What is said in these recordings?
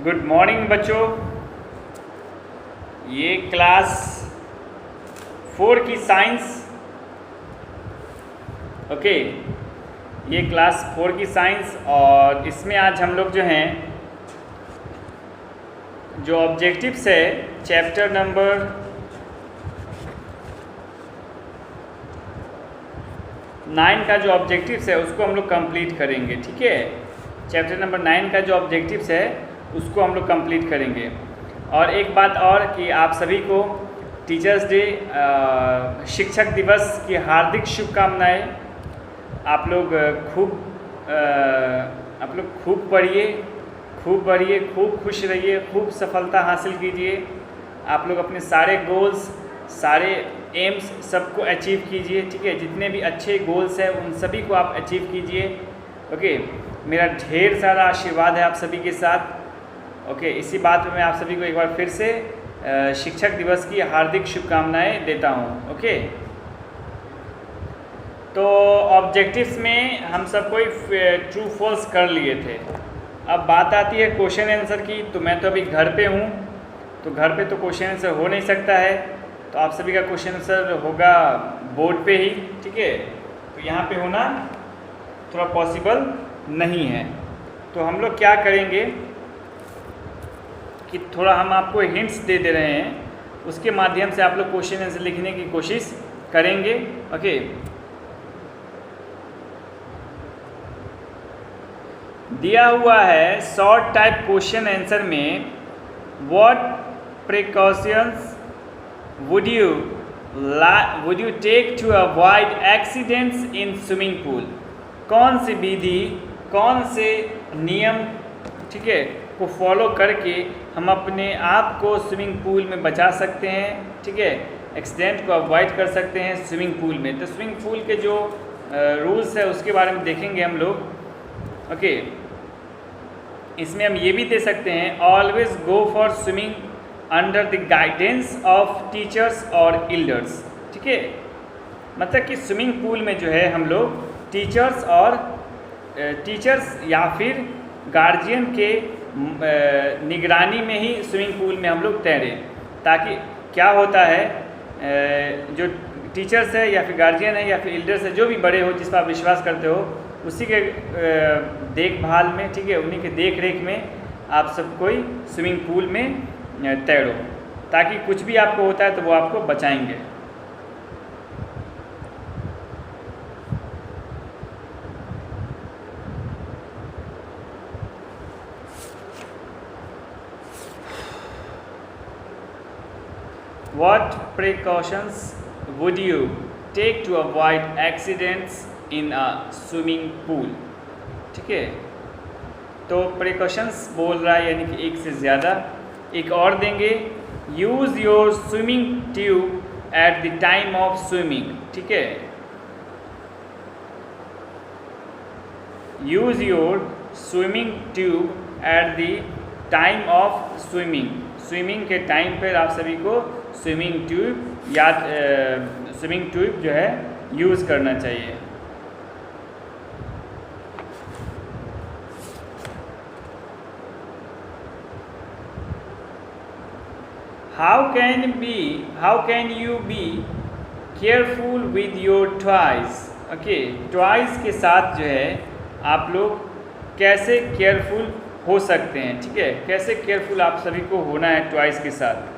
Good morning बच्चों। ये class 4 की साइंस, ओके, ये क्लास 4 की साइंस। और इसमें आज हम लोग जो हैं जो ऑब्जेक्टिव्स है चैप्टर नंबर 9 का जो ऑब्जेक्टिव्स है उसको हम लोग कंप्लीट करेंगे। ठीक है, चैप्टर नंबर 9 का जो ऑब्जेक्टिव्स है उसको हम लोग कंप्लीट करेंगे। और एक बात और कि आप सभी को टीचर्स डे, शिक्षक दिवस की हार्दिक शुभकामनाएं। आप लोग खूब पढ़िए, खूब बढ़िए, खूब खुश रहिए, खूब सफलता हासिल कीजिए। आप लोग अपने सारे गोल्स, सारे एम्स सबको अचीव कीजिए। ठीक है, जितने भी अच्छे गोल्स हैं उन सभी को आप अचीव कीजिए। ओके, मेरा ढेर सारा आशीर्वाद है आप सभी के साथ। ओके, इसी बात में मैं आप सभी को एक बार फिर से शिक्षक दिवस की हार्दिक शुभकामनाएं देता हूं। ओके, तो ऑब्जेक्टिव्स में हम सब कोई ट्रू फॉल्स कर लिए थे। अब बात आती है क्वेश्चन आंसर की। तो मैं तो अभी घर पे हूँ, तो घर पे तो क्वेश्चन आंसर हो नहीं सकता है, तो आप सभी का क्वेश्चन आंसर होगा बोर्ड पे ही। ठीक है, तो यहाँ पे होना थोड़ा पॉसिबल नहीं है। तो हम लोग क्या करेंगे कि थोड़ा हम आपको हिंट्स दे रहे हैं, उसके माध्यम से आप लोग क्वेश्चन आंसर लिखने की कोशिश करेंगे। ओके, दिया हुआ है शॉर्ट टाइप क्वेश्चन आंसर में, what precautions would you take to avoid accidents in swimming pool. कौन सी विधि, कौन से नियम, ठीक है, को फॉलो करके हम अपने आप को स्विमिंग पूल में बचा सकते हैं। ठीक है, एक्सीडेंट को अवॉइड कर सकते हैं स्विमिंग पूल में। तो स्विमिंग पूल के जो रूल्स है उसके बारे में देखेंगे हम लोग। ओके, इसमें हम ये भी दे सकते हैं, always go for swimming under the guidance of teachers और एल्डर्स। ठीक है, मतलब कि स्विमिंग पूल में जो है हम लोग टीचर्स या फिर गार्जियन के निगरानी में ही स्विमिंग पूल में हम लोग तैरें। ताकि क्या होता है, जो टीचर्स है या फिर गार्जियन है या फिर एल्डर्स है, जो भी बड़े हो जिस पर आप विश्वास करते हो, उसी के देखभाल में, ठीक है, उन्हीं के देख रेख में आप सब कोई स्विमिंग पूल में तैरो, ताकि कुछ भी आपको होता है तो वो आपको बचाएंगे। What precautions would you take to avoid accidents in a swimming pool? ठीक है, तो precautions बोल रहा है यानी कि एक से ज़्यादा। एक और देंगे, use your swimming tube at the time of swimming। ठीक है, use your swimming tube at the time of swimming। Swimming के टाइम पर आप सभी को स्विमिंग ट्यूब जो है यूज़ करना चाहिए। How can you be careful with your toys? Okay, toys के साथ जो है आप लोग कैसे केयरफुल हो सकते हैं। ठीक है, कैसे केयरफुल आप सभी को होना है टॉयज़ के साथ।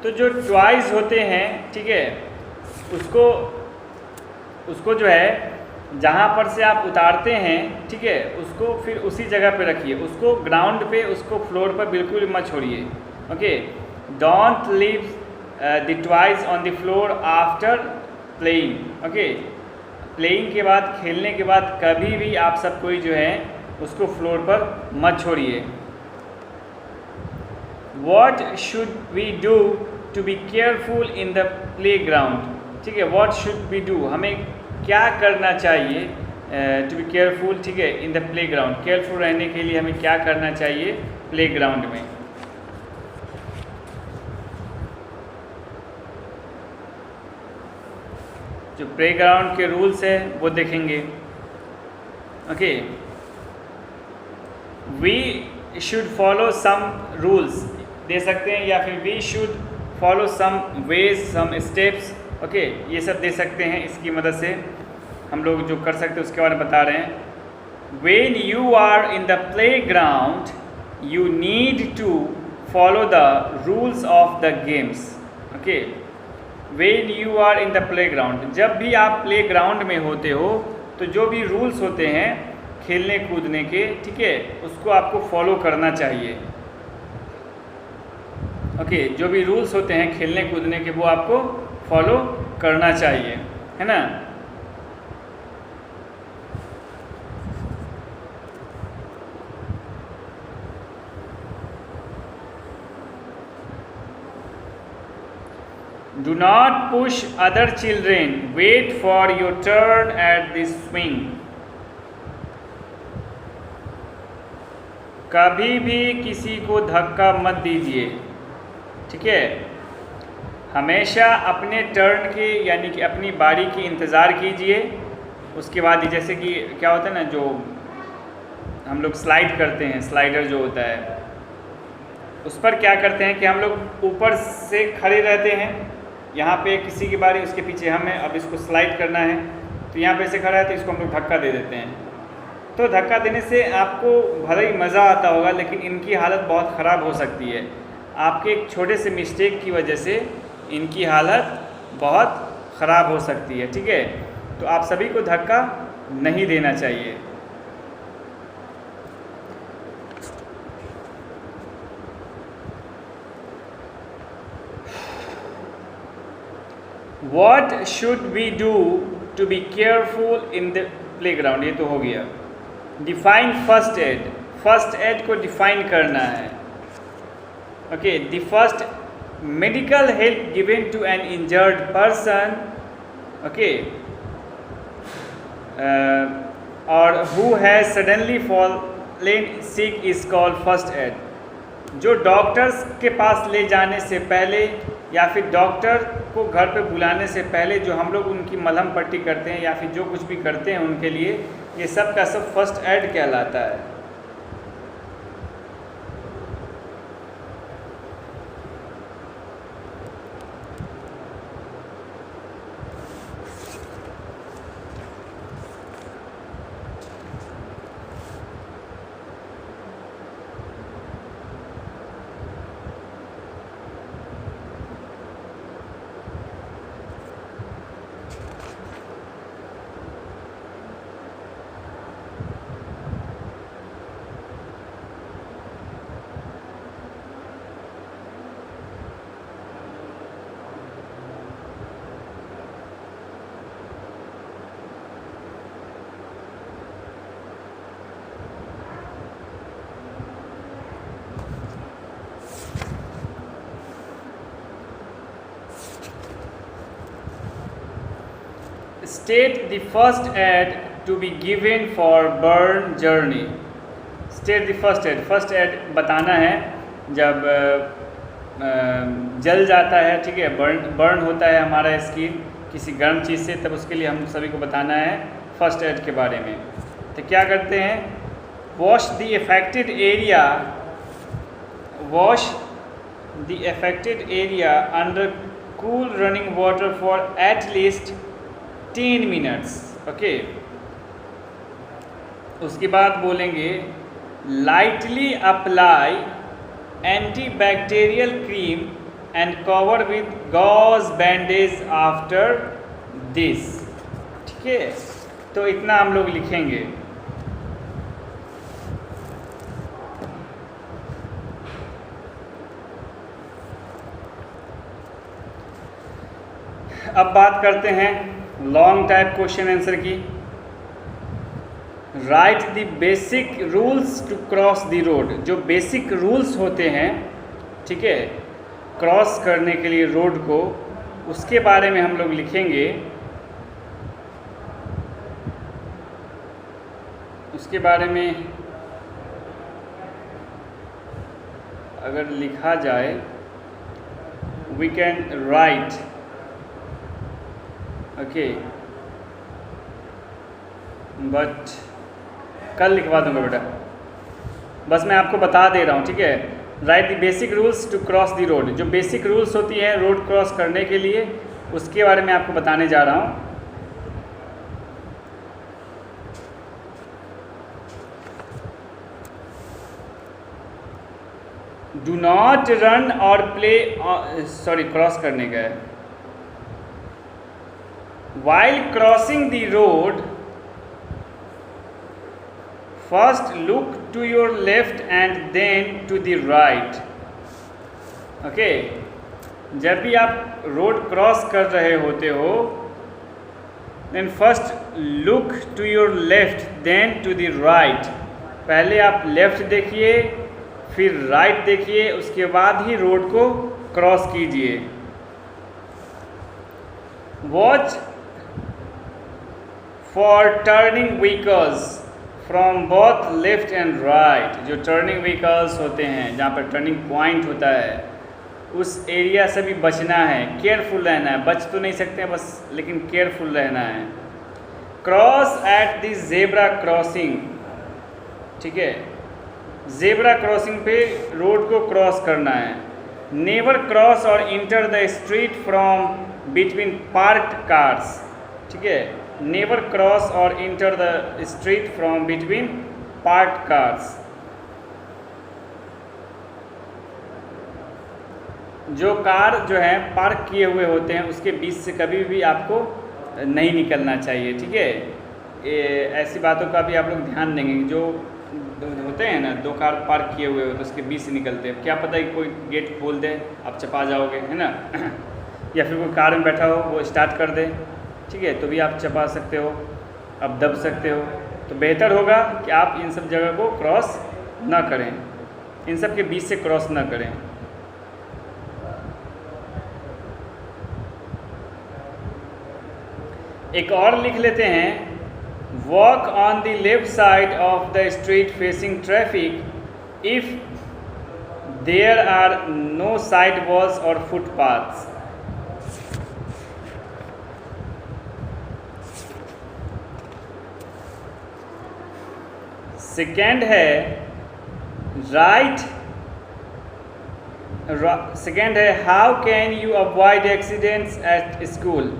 तो जो टॉयज़ होते हैं, ठीक है, उसको जो है जहाँ पर से आप उतारते हैं, ठीक है, उसको फिर उसी जगह पे रखिए। उसको ग्राउंड पे, उसको फ्लोर पर बिल्कुल मत छोड़िए। Okay, don't leave the toys on the floor after playing. Okay, playing के बाद, खेलने के बाद कभी भी आप सब कोई जो है उसको फ्लोर पर मत छोड़िए। What should we do to be careful in the playground? ठीक है, what should we do, हमें क्या करना चाहिए टू बी केयरफुल, ठीक है, in the play ground. Careful रहने के लिए हमें क्या करना चाहिए प्ले ग्राउंड में। जो प्ले ग्राउंड के रूल्स है वो देखेंगे। Okay, we should follow some rules दे सकते हैं, या फिर we should follow some ways some steps. Okay, ये सब दे सकते हैं, इसकी मदद से हम लोग जो कर सकते हैं उसके बारे में बता रहे हैं। When you are in the playground you need to follow the rules of the games. Okay, when you are in the playground, जब भी आप प्ले ग्राउंड में होते हो तो जो भी रूल्स होते हैं खेलने कूदने के, ठीक है, उसको आपको फॉलो करना चाहिए। ओके, जो भी रूल्स होते हैं खेलने कूदने के वो आपको फॉलो करना चाहिए, है ना। Do not push other children. Wait for your turn at the swing. कभी भी किसी को धक्का मत दीजिए, ठीक है। हमेशा अपने टर्न के यानी कि अपनी बारी की इंतज़ार कीजिए। उसके बाद जैसे कि क्या होता है ना, जो हम लोग स्लाइड करते हैं, स्लाइडर जो होता है, उस पर क्या करते हैं कि हम लोग ऊपर से खड़े रहते हैं, यहाँ पे किसी की बारी, उसके पीछे हम हैं, अब इसको स्लाइड करना है, तो यहाँ पे से खड़ा है तो इसको हम लोग धक्का दे देते हैं। तो धक्का देने से आपको भले ही मज़ा आता होगा, लेकिन इनकी हालत बहुत ख़राब हो सकती है। आपके एक छोटे से मिस्टेक की वजह से इनकी हालत बहुत ख़राब हो सकती है, ठीक है। तो आप सभी को धक्का नहीं देना चाहिए। What should we do to be careful in the playground? ये तो हो गया। Define first aid. First aid को डिफाइन करना है। Okay, the first medical help given to an injured person, okay, और who has suddenly fallen sick is called first aid. जो doctors के पास ले जाने से पहले या फिर डॉक्टर को घर पे बुलाने से पहले जो हम लोग उनकी मलहम पट्टी करते हैं या फिर जो कुछ भी करते हैं उनके लिए, ये सब का सब फर्स्ट एड कहलाता है। State the first aid to be given for burn journey. State the first aid. First add बताना है जब जल जाता है, ठीक है, बर्न होता है हमारा स्किन किसी गर्म चीज़ से, तब उसके लिए हम सभी को बताना है फर्स्ट एड के बारे में। तो क्या करते हैं, wash the affected area, wash the affected area under cool running water for at least 10 minutes. Okay, उसके बाद बोलेंगे lightly apply antibacterial cream and cover with gauze bandage after this. ठीक है, तो इतना हम लोग लिखेंगे। अब बात करते हैं लॉन्ग टाइप क्वेश्चन आंसर की। Write the basic rules to cross the road. जो बेसिक रूल्स होते हैं, ठीक है, क्रॉस करने के लिए रोड को, उसके बारे में हम लोग लिखेंगे। उसके बारे में अगर लिखा जाए, we can write, okay, but कल लिखवा दूंगा बेटा, बस मैं आपको बता दे रहा हूँ, ठीक है। Write the basic rules to cross the road, जो बेसिक रूल्स होती हैं रोड क्रॉस करने के लिए, उसके बारे में आपको बताने जा रहा हूँ। Do not run or play, sorry cross करने का है। While crossing the road first look to your left and then to the right, okay. जब भी आप रोड क्रॉस कर रहे होते हो, then first look to your left then to the right, पहले आप लेफ्ट देखिए फिर राइट देखिए, उसके बाद ही रोड को क्रॉस कीजिए। Watch for turning vehicles from both left and right, जो टर्निंग व्हीकल्स होते हैं, जहाँ पर टर्निंग पॉइंट होता है, उस एरिया से भी बचना है, केयरफुल रहना है। बच तो नहीं सकते हैं बस, लेकिन केयरफुल रहना है। Cross at the zebra crossing, ठीक है, जेब्रा क्रॉसिंग पे रोड को क्रॉस करना है। नेवर क्रॉस और enter the street from between parked cars, ठीक है, नेवर क्रॉस और enter the street from between parked cars. जो कार जो है पार्क किए हुए होते हैं उसके बीच से कभी भी आपको नहीं निकलना चाहिए, ठीक है। ऐसी बातों का भी आप लोग ध्यान देंगे। जो होते हैं ना, दो कार पार्क किए हुए होते हैं उसके बीच से निकलते हैं, क्या पता कि कोई गेट खोल दे, आप चपा जाओगे, है ना। या फिर कोई कार में बैठा हो वो स्टार्ट कर दे, ठीक है, तो भी आप चपा सकते हो, आप दब सकते हो। तो बेहतर होगा कि आप इन सब जगह को क्रॉस ना करें, इन सब के बीच से क्रॉस ना करें। एक और लिख लेते हैं, walk on the left side of the street facing traffic if there are no side walls और फुटपाथ्स। सेकेंड है राइट, सेकेंड है how can you avoid accidents at school.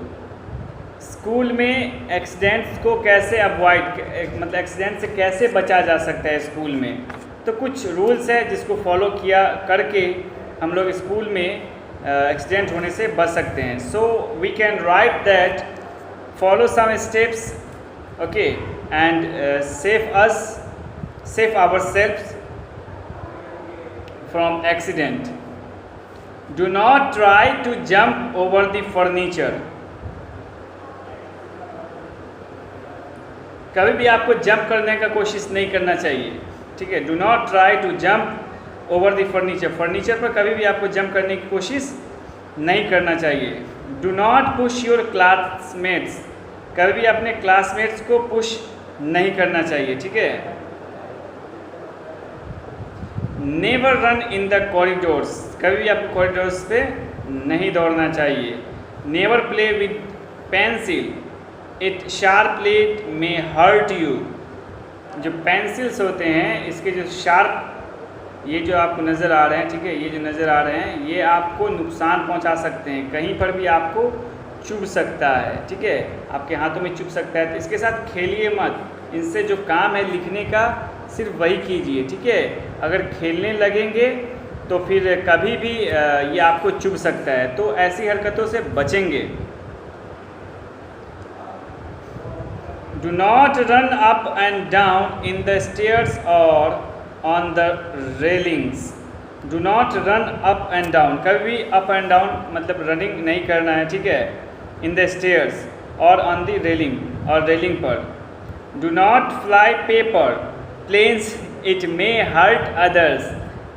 School में एक्सीडेंट्स को कैसे अवॉइड, मतलब एक्सीडेंट से कैसे बचा जा सकता है स्कूल में। तो कुछ रूल्स है जिसको फॉलो किया करके हम लोग स्कूल में एक्सीडेंट होने से बच सकते हैं। So we can write that follow some steps, okay, and safe ourselves from accident. Do not try to jump over the furniture. कभी भी आपको जंप करने का कोशिश नहीं करना चाहिए, ठीक है। Do not try to jump over the furniture, furniture पर कभी भी आपको जंप करने की कोशिश नहीं करना चाहिए। Do not push your classmates, कभी भी अपने क्लासमेट्स को पुश नहीं करना चाहिए, ठीक है। Never run in the corridors, कभी भी आपको कॉरिडोर्स पे नहीं दौड़ना चाहिए। Never play with pencil, it sharply may hurt you. जो पेंसिल्स होते हैं इसके जो शार्प, ये जो आपको नज़र आ रहे हैं, ठीक है, ये जो नज़र आ रहे हैं ये आपको नुकसान पहुंचा सकते हैं, कहीं पर भी आपको चुभ सकता है, ठीक है, आपके हाथों में चुभ सकता है। तो इसके साथ खेलिए मत, इनसे जो काम है लिखने का सिर्फ वही कीजिए, ठीक है। अगर खेलने लगेंगे तो फिर कभी भी ये आपको चुभ सकता है, तो ऐसी हरकतों से बचेंगे। Do not run up and down in the stairs और on the railings. Do not run up and down, कभी भी अप एंड डाउन मतलब रनिंग नहीं करना है, ठीक है, इन द स्टेयर्स और ऑन द रेलिंग, और रेलिंग पर। Do not fly paper planes, it may hurt others,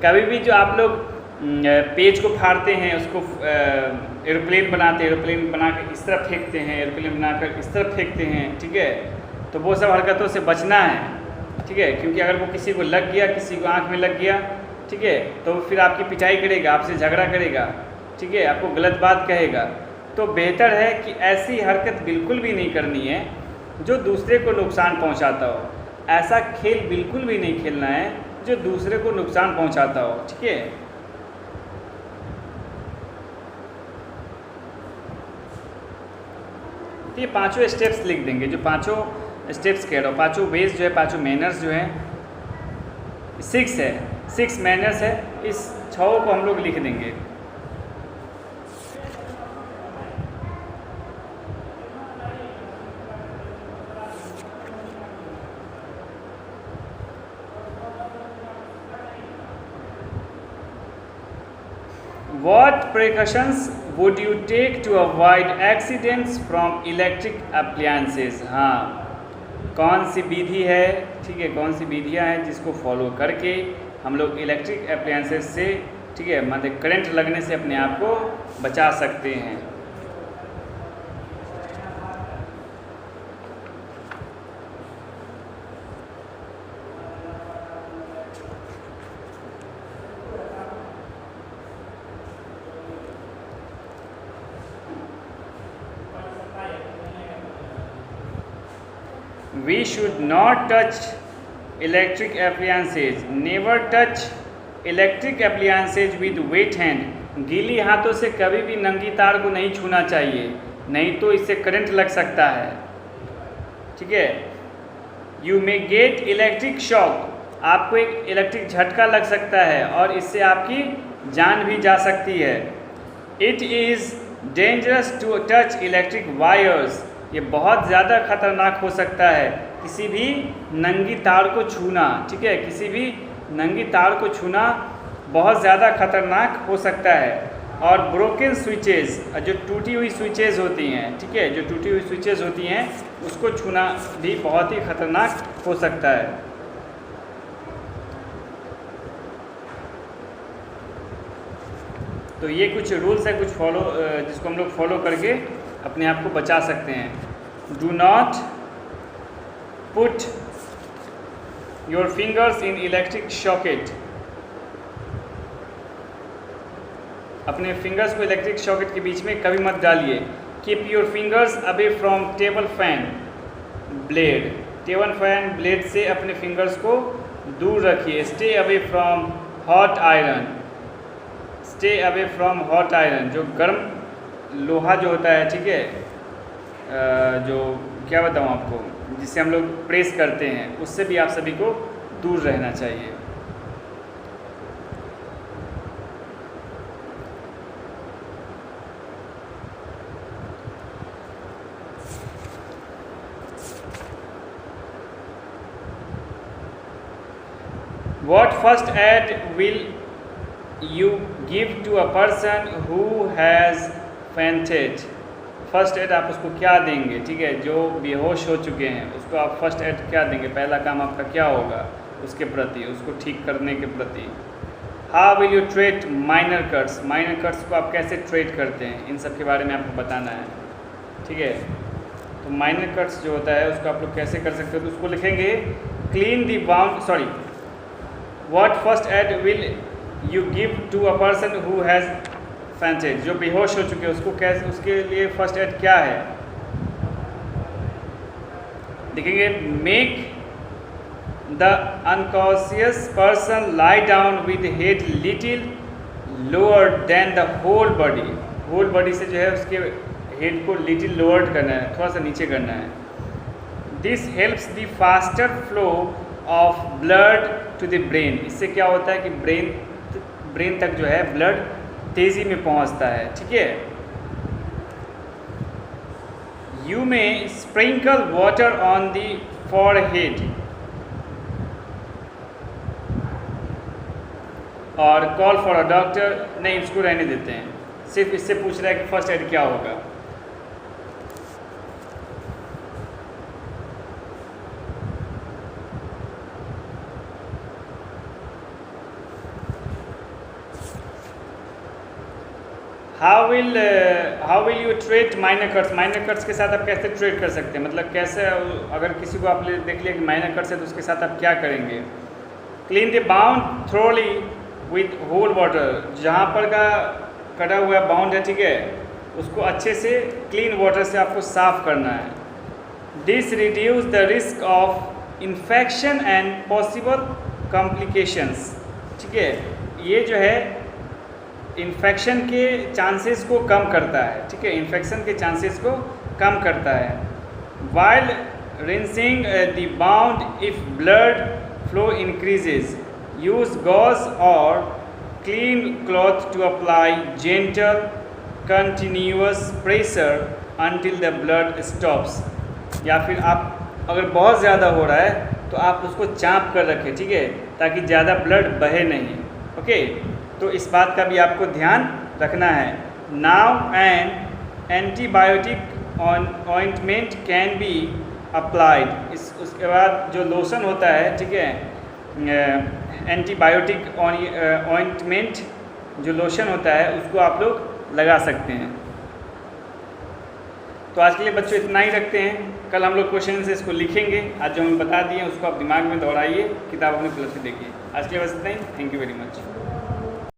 कभी भी जो आप लोग पेज को फाड़ते हैं उसको एरोप्लेन बनाते हैं, एरोप्लेन बना कर इस तरफ फेंकते हैं, एरोप्लेन बनाकर इस तरफ फेंकते हैं, ठीक है, तो वो सब हरकतों से बचना है। ठीक है, क्योंकि अगर वो किसी को लग गया, किसी को आँख में लग गया, ठीक है, तो फिर आपकी पिटाई करेगा, आपसे झगड़ा करेगा, ठीक है, आपको गलत बात कहेगा। तो बेहतर है कि ऐसी हरकत बिल्कुल भी नहीं करनी है जो दूसरे को नुकसान पहुंचाता हो। ऐसा खेल बिल्कुल भी नहीं खेलना है जो दूसरे को नुकसान पहुंचाता हो, ठीक है। तो ये पांचों स्टेप्स लिख देंगे, जो पांचों स्टेप्स कह रहा हूँ, पांचों वेज जो है, पांचों मैनर्स जो हैं, 6 है, 6 मैनर्स है, इस 6 को हम लोग लिख देंगे। What precautions would you take to avoid accidents from electric appliances? हाँ, कौन सी विधि है, ठीक है, कौन सी विधियाँ हैं जिसको फॉलो करके हम लोग इलेक्ट्रिक एप्लायंसेस से, ठीक है, मतलब करंट लगने से अपने आप को बचा सकते हैं। We should not touch electric appliances. Never touch electric appliances with wet hand. गीली हाथों से कभी भी नंगी तार को नहीं छूना चाहिए, नहीं तो इससे करंट लग सकता है, ठीक है। You may get electric shock. आपको एक इलेक्ट्रिक झटका लग सकता है और इससे आपकी जान भी जा सकती है। It is dangerous to touch electric wires. ये बहुत ज़्यादा खतरनाक हो सकता है किसी भी नंगी तार को छूना, ठीक है, किसी भी नंगी तार को छूना बहुत ज़्यादा खतरनाक हो सकता है। और ब्रोकन स्विचेस, जो टूटी हुई स्विचेस होती हैं, ठीक है, जो टूटी हुई स्विचेस होती हैं उसको छूना भी बहुत ही खतरनाक हो सकता है। तो ये कुछ रूल्स है, कुछ फॉलो, जिसको हम लोग फॉलो करके अपने आप को बचा सकते हैं। Do not put your fingers in electric socket. अपने फिंगर्स को इलेक्ट्रिक सॉकेट के बीच में कभी मत डालिए। Keep your fingers away from table fan blade. Table fan blade से अपने फिंगर्स को दूर रखिए। Stay away from hot iron. Stay away from hot iron, जो गर्म लोहा जो होता है, ठीक है, जो क्या बताऊँ आपको, जिससे हम लोग प्रेस करते हैं, उससे भी आप सभी को दूर रहना चाहिए। What first aid will you give to a person who has fainted? First aid आप उसको क्या देंगे, ठीक है, जो बेहोश हो चुके हैं उसको आप फर्स्ट एड क्या देंगे? पहला काम आपका क्या होगा उसके प्रति, उसको ठीक करने के प्रति? How will you treat minor cuts? Minor cuts को आप कैसे ट्रीट करते हैं, इन सब के बारे में आपको बताना है, ठीक है। तो माइनर कट्स जो होता है उसको आप लोग कैसे कर सकते हो, तो उसको लिखेंगे clean the wound, sorry, what first aid will you give to a person who has fainted, जो बेहोश हो चुके हैं उसको कैसे, उसके लिए फर्स्ट एड क्या है? देखेंगे make the unconscious person lie down with head little lower than the whole body. Whole body से जो है उसके हेड को लिटिल लोअर करना है, थोड़ा सा नीचे करना है। This helps the faster flow of blood to the brain. इससे क्या होता है कि ब्रेन तक जो है ब्लड तेज़ी में पहुंचता है, ठीक है। यू में sprinkle water on the forehead, और कॉल फॉर अ डॉक्टर, नहीं इसको रहने देते हैं, सिर्फ इससे पूछ रहा है कि फर्स्ट एड क्या होगा। How will you treat minor cuts? Minor cuts के साथ आप कैसे ट्रीट कर सकते हैं, मतलब कैसे अगर किसी को आप देख लिया कि माइनर कट्स है तो उसके साथ आप क्या करेंगे? Clean the wound thoroughly with whole water, जहाँ पर का कटा हुआ बाउंड है, ठीक है, उसको अच्छे से क्लीन वाटर से आपको साफ करना है। This reduce the risk of infection and possible complications, ठीक है, ये जो है इन्फेक्शन के चांसेस को कम करता है, ठीक है, इन्फेक्शन के चांसेस को कम करता है। While rinsing the wound if blood flow increases, use gauze और clean cloth to apply gentle continuous pressure until the blood stops. या फिर आप अगर बहुत ज़्यादा हो रहा है तो आप उसको चाँप कर रखें, ठीक है, ताकि ज़्यादा ब्लड बहे नहीं। ओके, तो इस बात का भी आपको ध्यान रखना है। Now an antibiotic ointment can be applied, उसके बाद जो लोशन होता है, ठीक है, एंटीबायोटिक ऑइंटमेंट जो लोशन होता है उसको आप लोग लगा सकते हैं। तो आज के लिए बच्चों इतना ही रखते हैं। कल हम लोग क्वेश्चन से इसको लिखेंगे। आज जो हम बता दिए उसको आप दिमाग में दोहराइए, किताब अपनी उपलब्ध देखिए। आज के लिए बस इतना ही। Thank you very much.